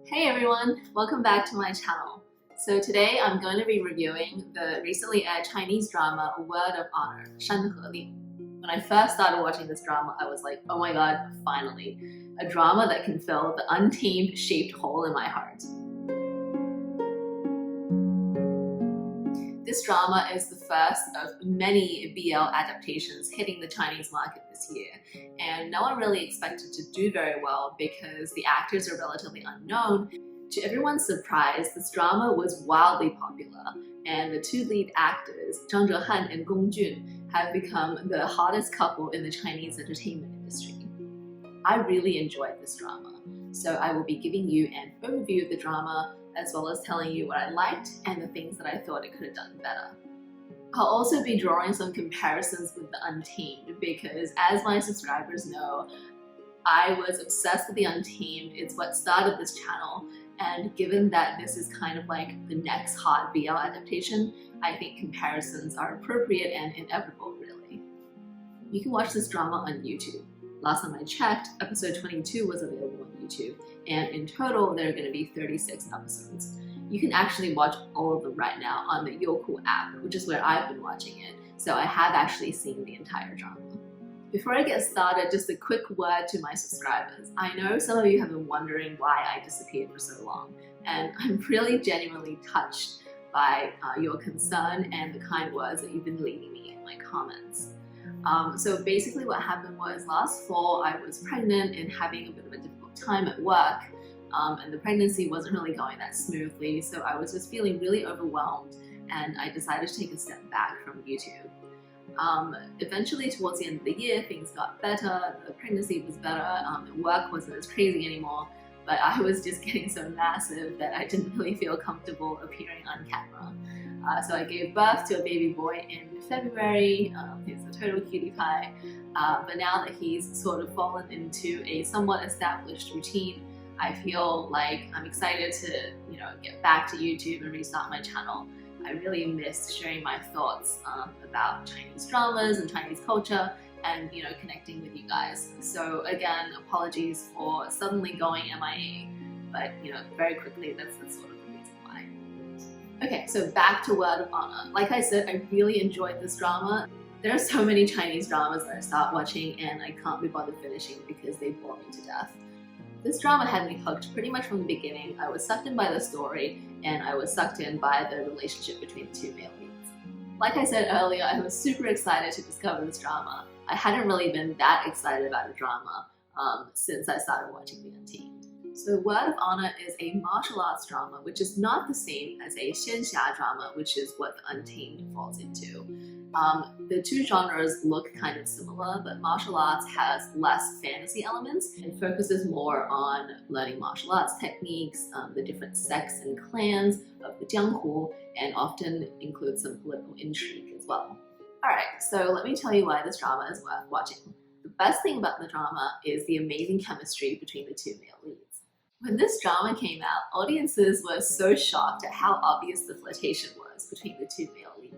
Hey everyone, welcome back to my channel. So today I'm going to be reviewing the recently aired Chinese drama Word of Honor, 山河令. When I first started watching this drama, I was like, oh my god, finally, a drama that can fill the untamed shaped hole in my heart. This drama is the first of many BL adaptations hitting the Chinese market this year, and no one really expected to do very well because the actors are relatively unknown. To everyone's surprise, this drama was wildly popular, and the two lead actors, Zhang Zhehan and Gong Jun, have become the hottest couple in the Chinese entertainment industry. I really enjoyed this drama, so I will be giving you an overview of the drama, as well as telling you what I liked and the things that I thought it could have done better. I'll also be drawing some comparisons with The Untamed because, as my subscribers know, I was obsessed with The Untamed. It's what started this channel, and given that this is kind of like the next hot BL adaptation, I think comparisons are appropriate and inevitable, really. You can watch this drama on YouTube. Last time I checked, episode 22 was available on YouTube, and in total there are going to be 36 episodes. You can actually watch all of them right now on the Youku app, which is where I've been watching it, so I have actually seen the entire drama. Before I get started, just a quick word to my subscribers. I know some of you have been wondering why I disappeared for so long, and I'm really genuinely touched by your concern and the kind words that you've been leaving me in my comments. So basically what happened was last fall I was pregnant and having a bit of a difficult time at work, and the pregnancy wasn't really going that smoothly, so I was just feeling really overwhelmed and I decided to take a step back from YouTube. Eventually towards the end of the year things got better, the pregnancy was better, and work wasn't as crazy anymore, but I was just getting so massive that I didn't really feel comfortable appearing on camera. So I gave birth to a baby boy in February. He's a total cutie pie, but now that he's sort of fallen into a somewhat established routine, I feel like I'm excited to get back to YouTube and restart my channel. I really missed sharing my thoughts about Chinese dramas and Chinese culture and connecting with you guys. So again, apologies for suddenly going MIA, but very quickly that's sort of the reason why. Okay, so back to Word of Honor. Like I said, I really enjoyed this drama. There are so many Chinese dramas that I start watching and I can't be bothered finishing because they bore me to death. This drama had me hooked pretty much from the beginning. I was sucked in by the story and I was sucked in by the relationship between the two male leads. Like I said earlier, I was super excited to discover this drama. I hadn't really been that excited about a drama since I started watching The Untamed. So Word of Honor is a martial arts drama, which is not the same as a xianxia drama, which is what The Untamed falls into. The two genres look kind of similar, but martial arts has less fantasy elements and focuses more on learning martial arts techniques, the different sects and clans of the Jianghu, and often includes some political intrigue as well. Alright, so let me tell you why this drama is worth watching. The best thing about the drama is the amazing chemistry between the two male leads. When this drama came out, audiences were so shocked at how obvious the flirtation was between the two male leads.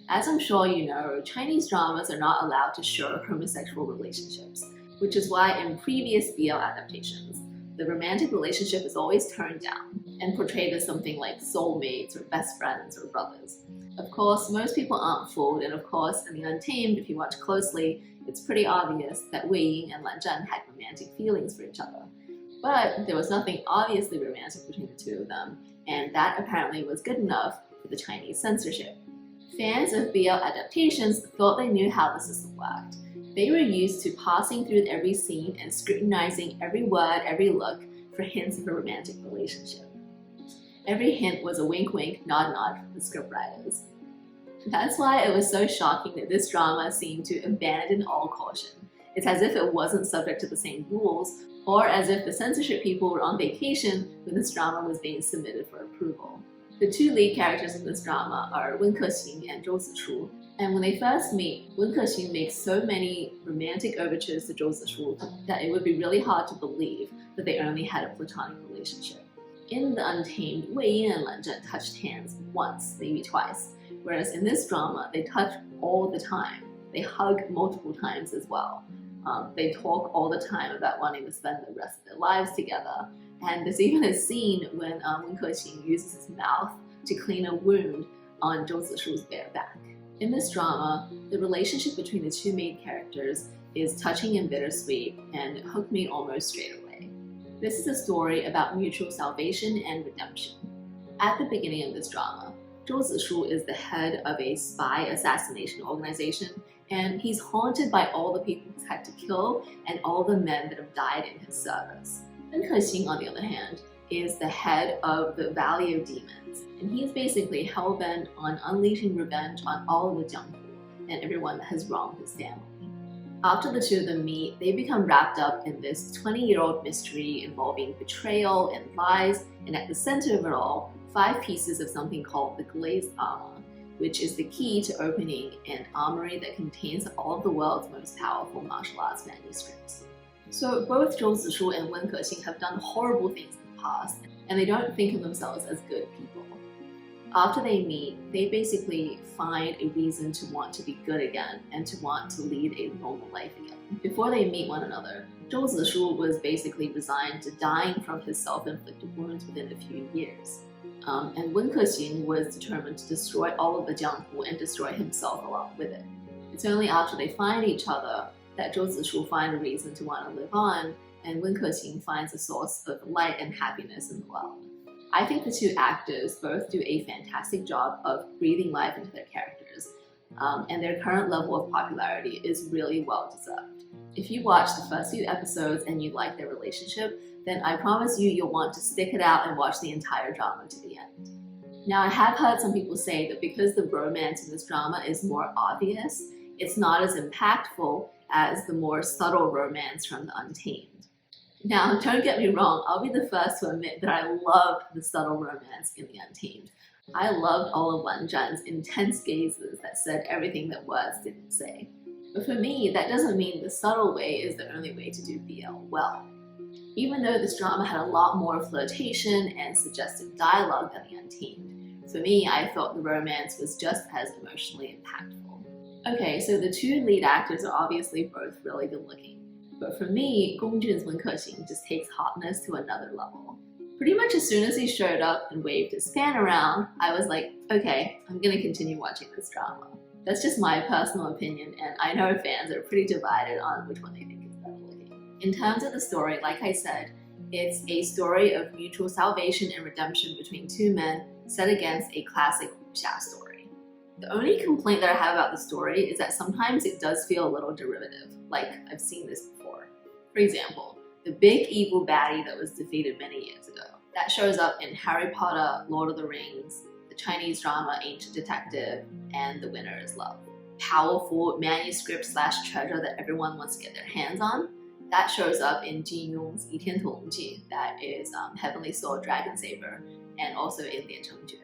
As I'm sure you know, Chinese dramas are not allowed to show homosexual relationships, which is why in previous BL adaptations, the romantic relationship is always toned down and portrayed as something like soulmates or best friends or brothers. Of course, most people aren't fooled, and of course, in The Untamed, if you watch closely, it's pretty obvious that Wei Ying and Lan Zhan had romantic feelings for each other. But there was nothing obviously romantic between the two of them, and that apparently was good enough for the Chinese censorship. Fans of BL adaptations thought they knew how the system worked. They were used to passing through every scene and scrutinizing every word, every look for hints of a romantic relationship. Every hint was a wink-wink, nod-nod from the scriptwriters. That's why it was so shocking that this drama seemed to abandon all caution. It's as if it wasn't subject to the same rules, or as if the censorship people were on vacation when this drama was being submitted for approval. The two lead characters in this drama are Wen Kexing and Zhou Zichu, and when they first meet, Wen Kexing makes so many romantic overtures to Zhou Zichu that it would be really hard to believe that they only had a platonic relationship. In The Untamed, Wei Ying and Lan Zhan touched hands once, maybe twice, whereas in this drama, they touch all the time. They hug multiple times as well. They talk all the time about wanting to spend the rest of their lives together. And there's even a scene when Wen Kexin uses his mouth to clean a wound on Zhou Zishu's bare back. In this drama, the relationship between the two main characters is touching and bittersweet and hooked me almost straight away. This is a story about mutual salvation and redemption. At the beginning of this drama, Zhou Zishu is the head of a spy assassination organization, and he's haunted by all the people he's had to kill and all the men that have died in his service. Wen Kexin, on the other hand, is the head of the Valley of Demons, and he's basically hell-bent on unleashing revenge on all of the Jianghu and everyone that has wronged his family. After the two of them meet, they become wrapped up in this 20-year-old mystery involving betrayal and lies, and at the center of it all, 5 pieces of something called the Glazed Armor, which is the key to opening an armory that contains all of the world's most powerful martial arts manuscripts. So both Zhou Zishu and Wen Kexin have done horrible things in the past, and they don't think of themselves as good people. After they meet, they basically find a reason to want to be good again and to want to lead a normal life again. Before they meet one another, Zhou Zishu was basically resigned to dying from his self-inflicted wounds within a few years. And Wen Kexin was determined to destroy all of the Jianghu and destroy himself along with it. It's only after they find each other that Zhou Zishu finds a reason to want to live on, and Wen Kexin finds a source of light and happiness in the world. I think the two actors both do a fantastic job of breathing life into their characters, and their current level of popularity is really well deserved. If you watch the first few episodes and you like their relationship, then I promise you'll want to stick it out and watch the entire drama to the end. Now, I have heard some people say that because the romance in this drama is more obvious, it's not as impactful as the more subtle romance from The Untamed. Now, don't get me wrong, I'll be the first to admit that I loved the subtle romance in The Untamed. I loved all of Wan Zhan's intense gazes that said everything that words didn't say. But for me, that doesn't mean the subtle way is the only way to do BL well. Even though this drama had a lot more flirtation and suggestive dialogue than The Untamed, for me, I thought the romance was just as emotionally impactful. Okay, so the two lead actors are obviously both really good looking. But for me, Gong Jun's Wen Kexin just takes hotness to another level. Pretty much as soon as he showed up and waved his fan around, I was like, okay, I'm gonna continue watching this drama. That's just my personal opinion, and I know fans are pretty divided on which one they think is better looking. In terms of the story, like I said, it's a story of mutual salvation and redemption between two men set against a classic wuxia story. The only complaint that I have about the story is that sometimes it does feel a little derivative, like I've seen this before. For example, the big evil baddie that was defeated many years ago. That shows up in Harry Potter, Lord of the Rings, the Chinese drama Ancient Detective, and The Winner is Love. Powerful manuscript/treasure that everyone wants to get their hands on. That shows up in Jin Yong's Yi Tian Tong Ji, that is Heavenly Sword Dragon Saber, and also in Lian Chengjue.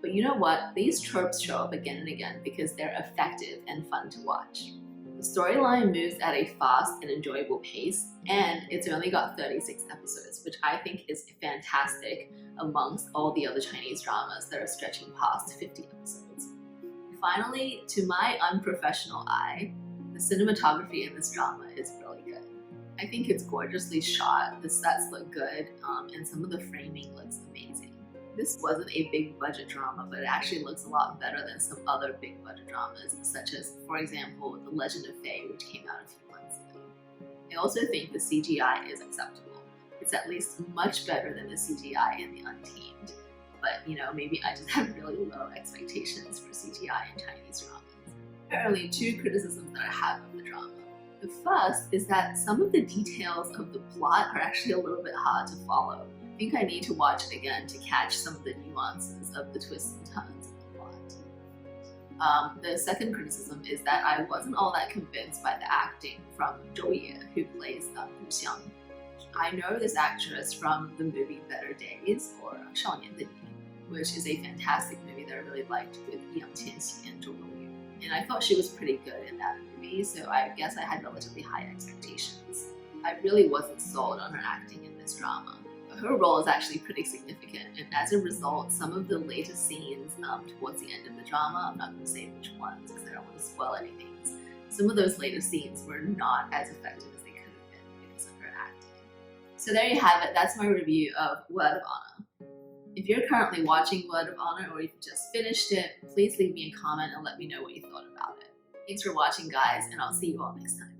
But you know what? These tropes show up again and again because they're effective and fun to watch. The storyline moves at a fast and enjoyable pace, and it's only got 36 episodes, which I think is fantastic amongst all the other Chinese dramas that are stretching past 50 episodes. Finally, to my unprofessional eye, the cinematography in this drama is really good. I think it's gorgeously shot, the sets look good, and some of the framing looks amazing. This wasn't a big budget drama, but it actually looks a lot better than some other big budget dramas, such as, for example, The Legend of Fei, which came out a few months ago. I also think the CGI is acceptable. It's at least much better than the CGI in The Untamed. But, maybe I just have really low expectations for CGI in Chinese dramas. There are only 2 criticisms that I have of the drama. The first is that some of the details of the plot are actually a little bit hard to follow. I think I need to watch it again to catch some of the nuances of the twists and turns of the plot. The second criticism is that I wasn't all that convinced by the acting from Zhou Ye, who plays Gu Xiang. I know this actress from the movie Better Days, or 少年的你, which is a fantastic movie that I really liked with Yang Qianxi and Zhou Yongyu. And I thought she was pretty good in that movie, so I guess I had relatively high expectations. I really wasn't sold on her acting in this drama. Her role is actually pretty significant, and as a result, some of the later scenes towards the end of the drama, I'm not going to say which ones because I don't want to spoil anything, some of those later scenes were not as effective as they could have been because of her acting. So there you have it, that's my review of Word of Honor. If you're currently watching Word of Honor or if you just finished it, please leave me a comment and let me know what you thought about it. Thanks for watching guys, and I'll see you all next time.